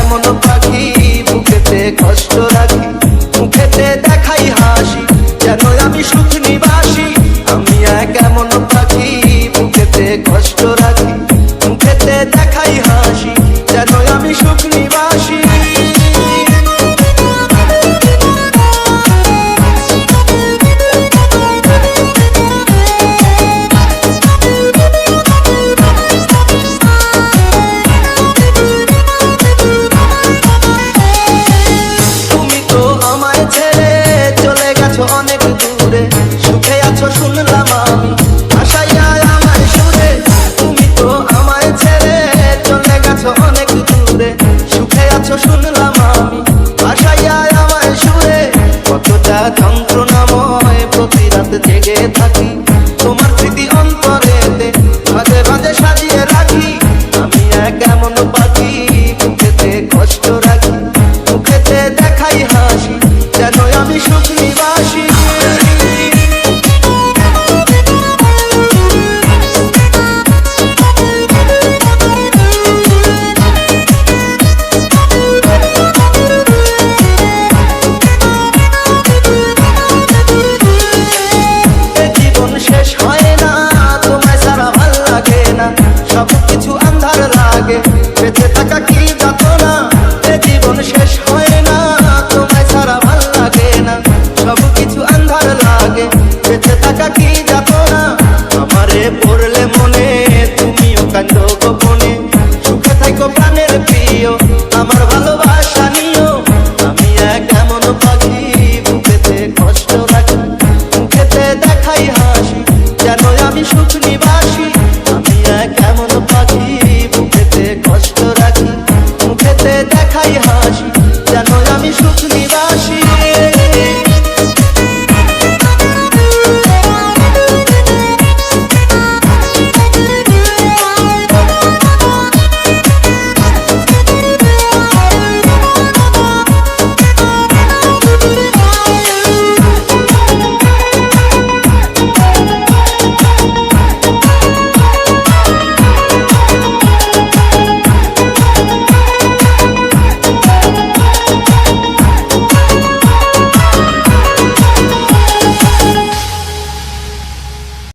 এমন পাখি বুকেতে কষ্ট রাখি, মুখেতে দেখাই হাসি, যেন আমি সুখ নিবাসী। আমি এক এমন পাখি বুকেতে কষ্ট রাখি, মুখেতে দেখাই হাসি, যেন আমি সুখ নিবাসী। অনেক দূরে সুখে আছো শুনলাম আমি, আশাইয়া আমার সুরে। তুমি তো আমায় ছেড়ে চলে গেছো অনেক দূরে, সুখে আছো শুনলাম।